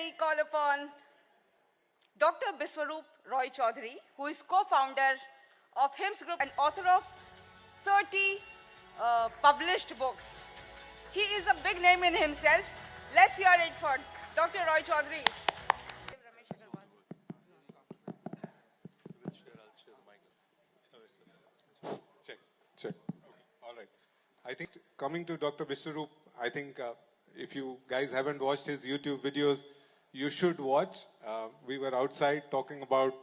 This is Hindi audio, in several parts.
me call upon Dr. Biswaroop Roy Chaudhary, who is co-founder of HIMS Group and author of 30 published books. He is a big name in himself. Let's hear it for Dr. Roy Chaudhary. Check. Okay. All right. I think coming to Dr. Biswaroop, I think if you guys haven't watched his YouTube videos, you should watch. We were outside talking about,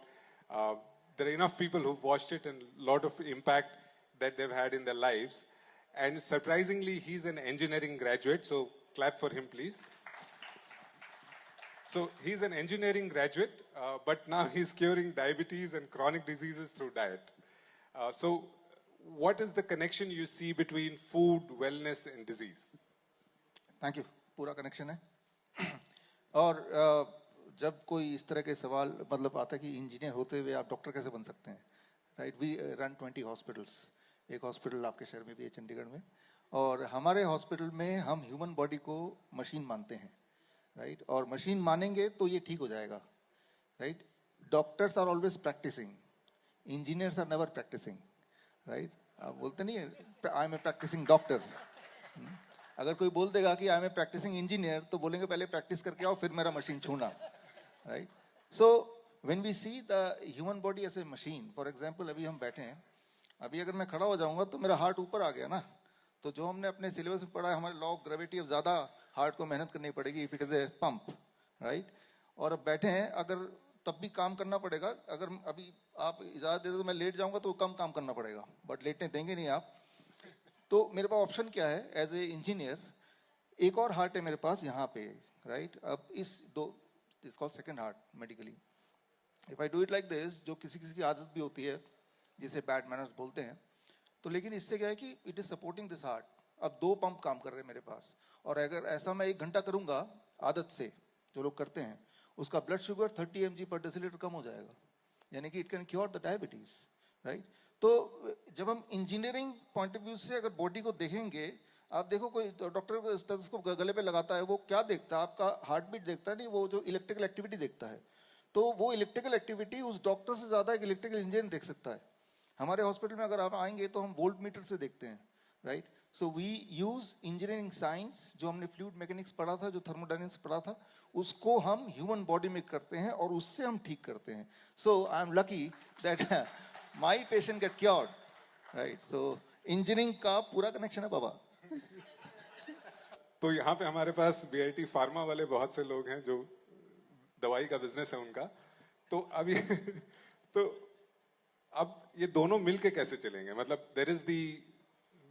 there are enough people who've watched it and a lot of impact that they've had in their lives. And surprisingly, he's an engineering graduate, so clap for him, please. So he's an engineering graduate, but now he's curing diabetes and chronic diseases through diet. So what is the connection you see between food, wellness and disease? Thank you. पूरा कनेक्शन है. और जब कोई इस तरह के सवाल मतलब आता है कि इंजीनियर होते हुए आप डॉक्टर कैसे बन सकते हैं, राइट? We run 20 hospitals. एक हॉस्पिटल आपके शहर में भी है, चंडीगढ़ में. और हमारे हॉस्पिटल में हम ह्यूमन बॉडी को मशीन मानते हैं, राइट? और मशीन मानेंगे तो ये ठीक हो जाएगा, right? Doctors are always practising, engineers are never practising, right? आप बोलते नहीं है I am a practising doctor. अगर कोई बोल देगा कि I am a practising engineer तो बोलेंगे पहले प्रैक्टिस करके आओ फिर मेरा मशीन छूना, right? So when we see the human body as a machine, for example अभी हम बैठे हैं, अभी अगर मैं खड़ा हो जाऊंगा तो मेरा हार्ट ऊपर आ गया ना, तो जो हमने अपने सिलेबस में पढ़ा है हमारे लॉ ऑफ ग्रेविटी, अब ज्यादा हार्ट को मेहनत करनी पड़ेगी if it is a pump, right? और अब बैठे हैं, अगर तब भी काम करना पड़ेगा. अगर अभी आप इजाजत दे दो तो मैं लेट जाऊंगा तो कम काम करना पड़ेगा, बट लेटने देंगे नहीं आप. तो मेरे पास ऑप्शन क्या है एज ए इंजीनियर? एक और हार्ट है मेरे पास यहाँ पे, राइट? अब इस दो this called second heart medically. If I do it like this, जो किसी किसी की आदत भी होती है जिसे बैड मैनर्स बोलते हैं, तो लेकिन इससे क्या है कि it is supporting this heart. अब दो पंप काम कर रहे हैं मेरे पास, और अगर ऐसा मैं 1 घंटा करूंगा आदत से, जो लोग करते हैं, उसका ब्लड शुगर 30 mg पर डेसीलीटर कम हो जाएगा, यानी कि it can cure the diabetes, right? तो जब हम इंजीनियरिंग पॉइंट ऑफ व्यू से अगर बॉडी को देखेंगे, आप देखो कोई डॉक्टर स्टेथोस्कोप गले पे लगाता है, वो क्या देखता है? आपका हार्ट बीट देखता है, नहीं, वो जो इलेक्ट्रिकल एक्टिविटी देखता है. तो वो इलेक्ट्रिकल एक्टिविटी उस डॉक्टर से ज्यादा एक इलेक्ट्रिकल इंजीनियर देख सकता है. हमारे हॉस्पिटल में अगर आप आएंगे तो हम वोल्ट मीटर से देखते हैं, right? So we use engineering science, जो हमने फ्लूइड मैकेनिक्स पढ़ा था, जो थर्मोडायनेमिक्स पढ़ा था, उसको हम ह्यूमन बॉडी में करते हैं और उससे हम ठीक करते हैं. So I am lucky that my patient get cured, right? So engineering का पूरा कनेक्शन है बाबा. तो यहाँ पे हमारे पास बीआईटी फार्मा वाले बहुत से लोग हैं जो दवाई का बिजनेस है उनका. तो अभी तो अब ये दोनों मिलके कैसे चलेंगे? मतलब there is the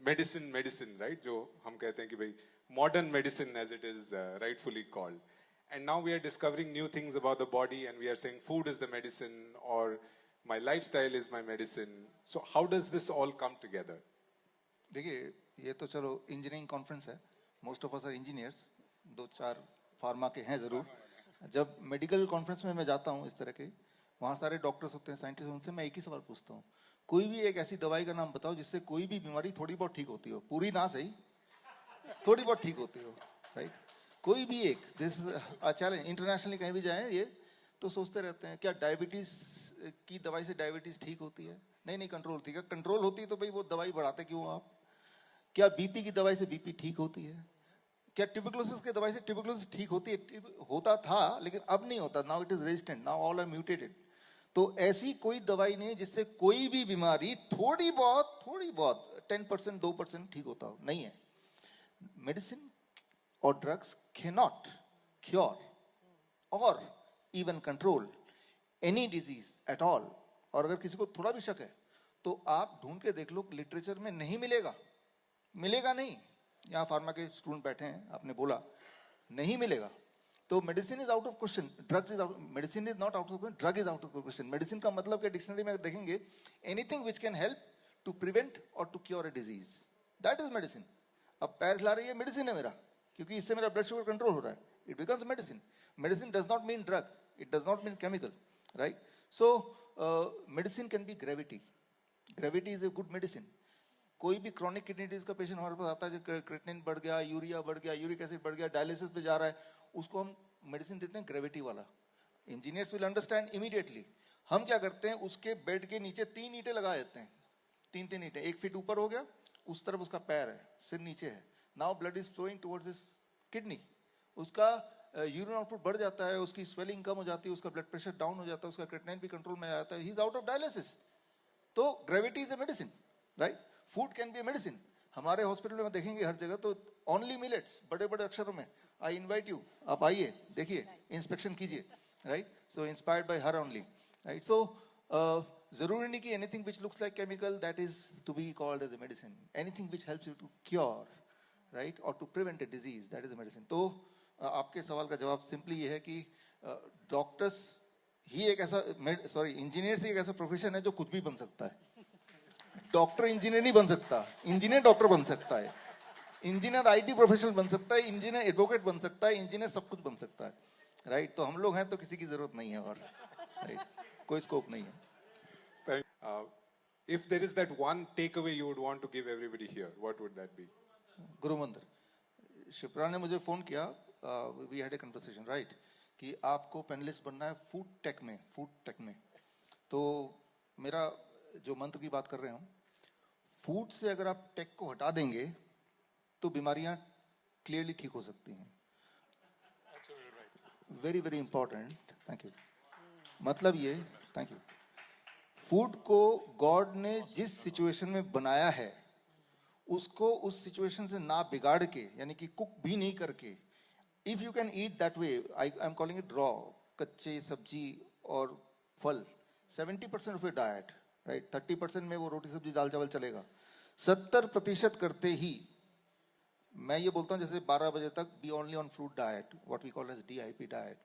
medicine, right? जो हम कहते हैं कि भाई modern medicine as it is rightfully called, and now we are discovering new things about the body and we are saying food is the medicine or my lifestyle is my medicine. So how does this all come together? देखिए, ये तो चलो इंजीनियरिंग कॉन्फ्रेंस है, most of us are engineers, 2-4 pharma के हैं जरूर. जब मेडिकल कॉन्फ्रेंस में मैं जाता हूँ इस तरह के, वहाँ सारे डॉक्टर्स होते हैं, साइंटिस्ट, उनसे मैं एक ही सवाल पूछता हूँ, कोई भी एक ऐसी दवाई का नाम बताओ जिससे कोई भी बीमारी थोड़ी बहुत ठीक होती हो, पूरी ना सही, थोड़ी बहुत ठीक होती हो, राइट? कोई भी एक. This challenge. इंटरनेशनली कहीं भी जाए ये तो सोचते रहते हैं क्या डायबिटीज की दवाई से डायबिटीज ठीक होती है? नहीं, कंट्रोल होती है. कंट्रोल होती है तो भाई वो दवाई बढ़ाते क्यों आप? क्या बीपी की दवाई से बीपी ठीक होती है? क्या ट्यूबरकुलोसिस की दवाई से ट्यूबरकुलोसिस ठीक होती है? होता था लेकिन अब नहीं होता. Now it is resistant, now all are mutated. तो ऐसी कोई दवाई नहीं जिससे कोई भी बीमारी थोड़ी बहुत 10% 2% ठीक होता हो, नहीं है. मेडिसिन और ड्रग्स कैनॉट क्योर और even control any disease at all. और अगर किसी को थोड़ा भी शक है तो आप ढूंढ के देख लो, लिटरेचर में नहीं मिलेगा नहीं. यहाँ फार्मा के स्टूडेंट बैठे हैं, आपने बोला नहीं मिलेगा. तो medicine is out of question, drugs is out, medicine is not out of question, drug is out of question. Medicine का मतलब क्या डिक्शनरी में देखेंगे, anything which can help to prevent or to cure a disease, that is medicine. अब पैर हिला रही है, मेडिसिन है मेरा, क्योंकि इससे मेरा ब्लड शुगर कंट्रोल हो रहा है, it becomes medicine. Medicine does not mean drug, it does not mean chemical, right? So medicine can be gravity. Gravity is a good medicine. कोई भी क्रॉनिक किडनी डिजीज का पेशेंट हमारे पास आता है, क्रिएटिनिन बढ़ गया, यूरिया बढ़ गया, यूरिक एसिड बढ़ गया, डायलिसिस पे जा रहा है, उसको हम मेडिसिन देते हैं ग्रेविटी वाला. Engineers will understand immediately. हम क्या करते हैं, उसके बेड के नीचे 3 ईंटें लगा देते हैं, 3 ईंटें, 1 फीट ऊपर हो गया, उस तरफ उसका पैर है, सिर नीचे है. Now blood is flowing towards his kidney. उसका यूरिन आउटपुट बढ़ जाता है, उसकी स्वेलिंग कम हो जाती है, उसका ब्लड प्रेशर डाउन हो जाता है, उसका क्रिएटिनिन भी कंट्रोल में आ जाता है, he is out of dialysis. तो gravity is a medicine, right? Food can be a medicine. हमारे हॉस्पिटल में देखेंगे हर जगह तो ओनली मिलेट्स, बड़े बड़े अक्षरों में. आई इनवाइट यू, आप आइए, देखिए, इंस्पेक्शन कीजिए, right? So inspired by her only, right? So जरूरी नहीं कि anything which looks like chemical that is to be called as a medicine. Anything which helps you to cure, right, or to prevent a disease, that is a medicine. तो आपके सवाल का जवाब सिंपली ये है कि डॉक्टर्स ही एक ऐसा, इंजीनियर्स ही एक ऐसा प्रोफेशन है जो खुद भी बन सकता है. डॉक्टर इंजीनियर नहीं बन सकता, इंजीनियर डॉक्टर बन सकता है, इंजीनियर आईटी प्रोफेशनल बन सकता है, इंजीनियर एडवोकेट बन सकता है, इंजीनियर सब कुछ बन सकता है, राइट? तो हम लोग हैं तो किसी की जरूरत नहीं है, और राइट, कोई स्कोप नहीं है. If there is that one takeaway you would want to give everybody here, what would that be? गुरु मंत्र. शिप्रा ने मुझे फोन किया, we had a conversation, right, कि आपको पैनलिस्ट बनना है फूड टेक में. तो मेरा जो मंत्र की बात कर रहे हैं हम, फूड से अगर आप टेक को हटा देंगे तो बीमारियां क्लियरली ठीक हो सकती हैं. Very very important. Thank you. मतलब ये, थैंक यू. फूड को गॉड ने जिस सिचुएशन में बनाया है, उसको उस सिचुएशन से ना बिगाड़ के, यानी कि कुक भी नहीं करके, if you can eat that way, I am calling it raw, कच्चे सब्जी और फल, 70% ऑफ योर डाइट, राइट? 30% में वो रोटी सब्जी दाल चावल चलेगा. 70% करते ही मैं ये बोलता हूँ, जैसे 12 बजे तक be only on fruit diet, what we call as DIP diet,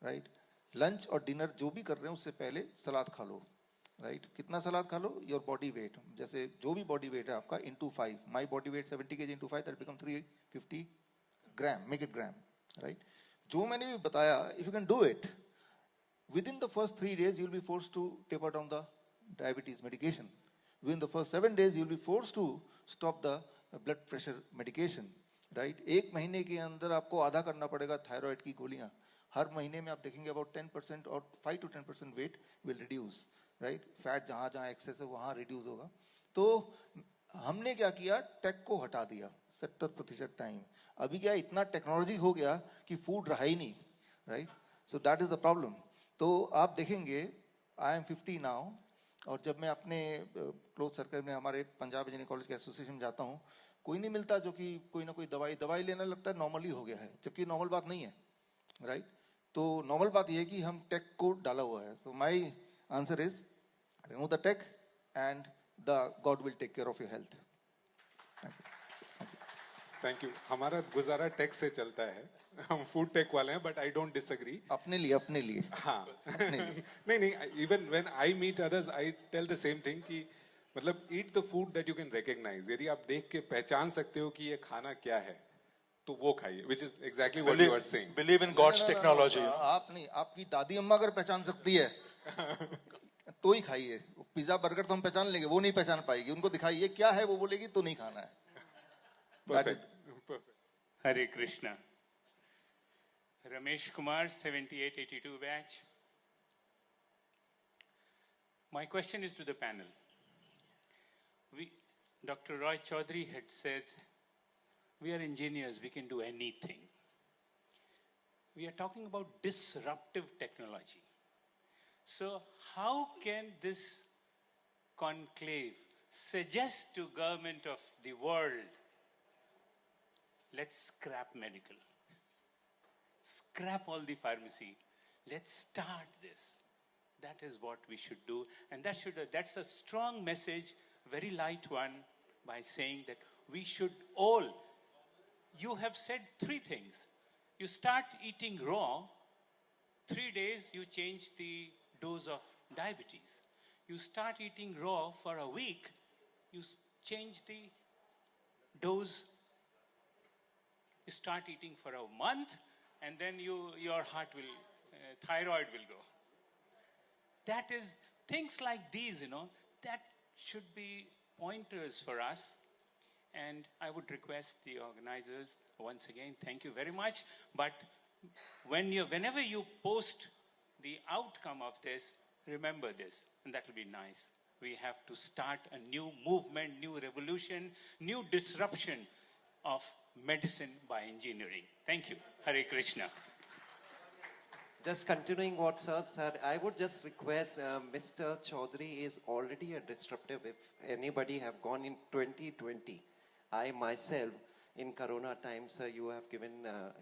right? Lunch और डिनर जो भी कर रहे हैं उससे पहले सलाद खा लो, राइट? कितना सलाद खा लो? योर बॉडी वेट, जैसे जो भी बॉडी वेट है आपका into 5. My body weight 70 kg into 5, that become 350 gram, make eight gram, right? जो मैंने भी बताया, if you can do it within the first 3 days, you'll be forced to taper down the diabetes medication. Within the first 7 days, you'll be forced to stop the blood pressure medication, right? 1 महीने के अंदर आपको आधा करना पड़ेगा थायराइड की गोलियां. हर महीने में आप देखेंगे about 10% और 5 to 10% weight will reduce, right? Fat जहां जहां एक्सेस है वहां रिड्यूस होगा. तो हमने क्या किया, टेक को हटा दिया 70% टाइम. अभी क्या इतना टेक्नोलॉजी हो गया कि फूड रहा ही नहीं, right? So that is the problem. तो आप देखेंगे, आई एम 50 नाउ, और जब मैं अपने क्लोज सर्कल में हमारे पंजाब इंजीनियरिंग कॉलेज के एसोसिएशन जाता हूँ, कोई नहीं मिलता जो कि कोई ना कोई दवाई लेने लगता है, नॉर्मल ही हो गया है, जबकि नॉर्मल बात नहीं है, राइट? तो नॉर्मल बात ये है कि हम टेक को डाला हुआ है. So my answer is remove the tech and the God will take care of your health. Thank you. हमारा गुजारा टेक से चलता है, हम फूड टेक वाले हैं, बट आई डोंट डिसएग्री. अपने लिए हाँ. नहीं, even when I meet others I tell the same thing कि मतलब eat the food that you can recognise. यदि आप देख के पहचान सकते हो कि ये खाना क्या है, तो वो खाइए, which is exactly what you are saying. Believe in God's technology. आप नहीं, आपकी दादी अम्मा अगर पहचान सकती है तो ही खाइए. पिज्जा बर्गर तो हम पहचान लेंगे, वो नहीं पहचान पाएगी. उनको दिखाइए क्या है, वो बोलेगी तो नहीं खाना है. Perfect. Hare Krishna. Ramesh Kumar, 7882 batch. My question is to the panel. Dr. Roy Chaudhary had said, we are engineers, we can do anything. We are talking about disruptive technology. So how can this conclave suggest to government of the world, let's scrap medical, scrap all the pharmacy, let's start this. That is what we should do, and that's a strong message, very light one, by saying that we should all, you have said 3 things. You start eating raw, 3 days you change the dose of diabetes. You start eating raw for a week, you change the dose. You start eating for a month, and then your heart will, thyroid will go. That is, things like these, that should be pointers for us. And I would request the organizers, once again, thank you very much. But whenever you post the outcome of this, remember this, and that will be nice. We have to start a new movement, new revolution, new disruption of medicine by engineering. Thank you. Hare Krishna. Just continuing what sir said, I would just request Mr. Chaudhary is already a disruptive. If anybody have gone in 2020, I myself, in Corona times, you have given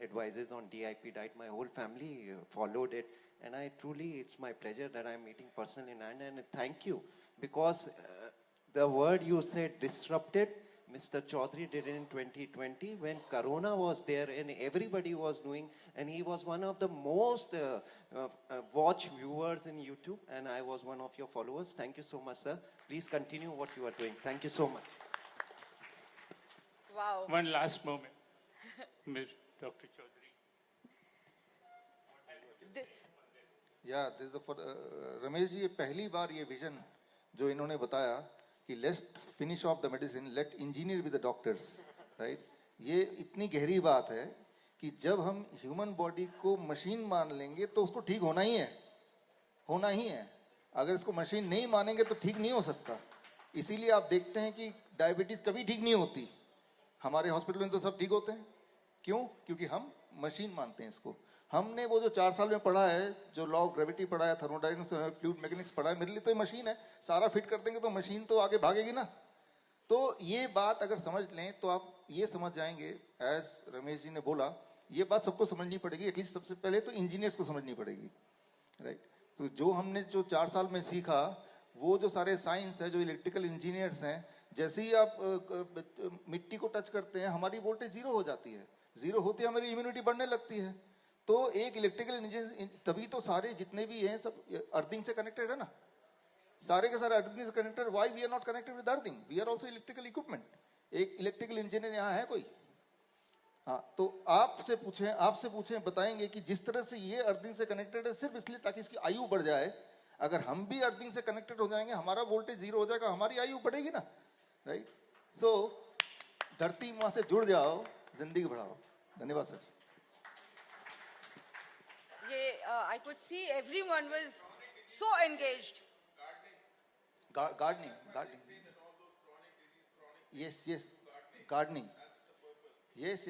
advices on DIP diet. My whole family followed it. And it's my pleasure that I'm meeting personally. And thank you. Because the word you said, disrupted, Mr. Chaudhary did it in 2020 when Corona was there and everybody was doing. And he was one of the most watched viewers in YouTube. And I was one of your followers. Thank you so much, sir. Please continue what you are doing. Thank you so much. Wow. One last moment. Ms. Dr. Chaudhary. This. या रमेश जी, ये पहली बार ये विजन जो इन्होंने बताया कि let's finish off the medicine, let engineer be the doctors, right, ये इतनी गहरी बात है कि जब हम ह्यूमन बॉडी को मशीन मान लेंगे तो उसको ठीक होना ही है। अगर इसको मशीन नहीं मानेंगे तो ठीक नहीं हो सकता। इसीलिए आप देखते हैं कि डायबिटीज कभी ठीक नहीं होती, हमारे हॉस्पिटल में तो सब ठीक होते हैं। क्यों? क्योंकि हम मशीन मानते हैं इसको। हमने वो जो 4 साल में पढ़ा है, जो लॉ ऑफ ग्रेविटी पढ़ा है, थर्मोडायनामिक्स, फ्लूइड मैकेनिक्स पढ़ा है, मेरे लिए तो ये मशीन है। सारा फिट कर देंगे तो मशीन तो आगे भागेगी ना। तो ये बात अगर समझ लें तो आप ये समझ जाएंगे, एज रमेश जी ने बोला, ये बात सबको समझनी पड़ेगी। एटलीस्ट सबसे पहले तो इंजीनियर्स को समझनी पड़ेगी, राइट। तो जो हमने जो 4 साल में सीखा, वो जो सारे साइंस है, जो इलेक्ट्रिकल इंजीनियर्स हैं, जैसे ही आप मिट्टी को टच करते हैं हमारी वोल्टेज 0 हो जाती है। 0 होती है हमारी इम्यूनिटी बढ़ने लगती है। तो एक इलेक्ट्रिकल इंजीनियर, तभी तो सारे जितने भी हैं सब अर्थिंग से कनेक्टेड है ना, सारे के सारे अर्थिंग से connected. Why we are not connected with earthing? We are also electrical equipment. एक इलेक्ट्रिकल इंजीनियर यहाँ है कोई? हाँ, तो आपसे पूछें, बताएंगे कि जिस तरह से ये अर्थिंग से कनेक्टेड है सिर्फ इसलिए ताकि इसकी आयु बढ़ जाए। अगर हम भी अर्थिंग से कनेक्टेड हो जाएंगे, हमारा वोल्टेज 0 हो जाएगा, हमारी आयु बढ़ेगी ना, राइट। सो धरती माँ से जुड़ जाओ, जिंदगी बढ़ाओ। धन्यवाद sir. I could see everyone was so engaged. Gardening. Yes. Gardening. Yes.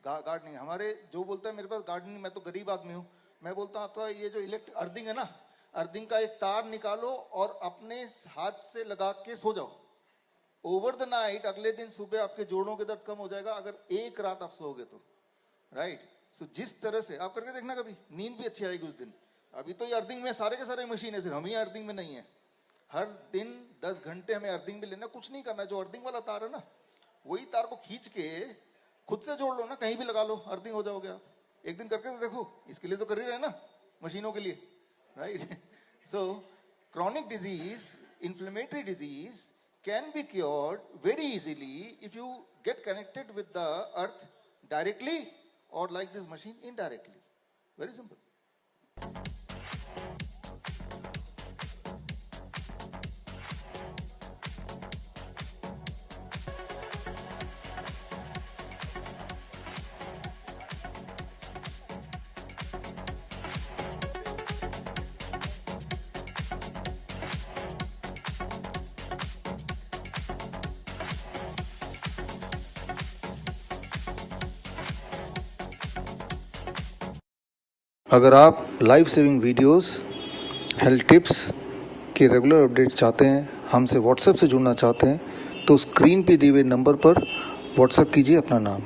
Gardening. हमारे जो बोलता है मेरे पास गार्डनिंग, मैं तो गरीब आदमी हूँ, मैं बोलता हूँ आपका ये जो अर्थिंग है ना, अर्थिंग का एक तार निकालो और अपने हाथ से लगा के सो जाओ। ओवर द नाइट, अगले दिन सुबह आपके जोड़ों के दर्द कम हो जाएगा, अगर एक रात आप सोओगे तो, राइट। सो जिस तरह से आप करके देखना, कभी नींद भी अच्छी आएगी उस दिन। अभी तो ये अर्थिंग में सारे के सारे मशीन है, सिर्फ हम ही अर्थिंग में नहीं है। हर दिन 10 घंटे हमें अर्थिंग में लेना, कुछ नहीं करना। जो अर्थिंग वाला तार है ना, वही तार को खींच के खुद से जोड़ लो ना, कहीं भी लगा लो, अर्थिंग हो जाओगे आप। एक दिन करके तो देखो, इसके लिए तो कर ही रहे ना मशीनों के लिए, right. So chronic disease, inflammatory disease can be cured very easily if you get connected with the earth directly or like this machine indirectly. Very simple. अगर आप life saving videos, health tips के रेगुलर अपडेट चाहते हैं, हमसे व्हाट्सएप से जुड़ना चाहते हैं, तो स्क्रीन पे दिए हुए नंबर पर व्हाट्सएप कीजिए अपना नाम।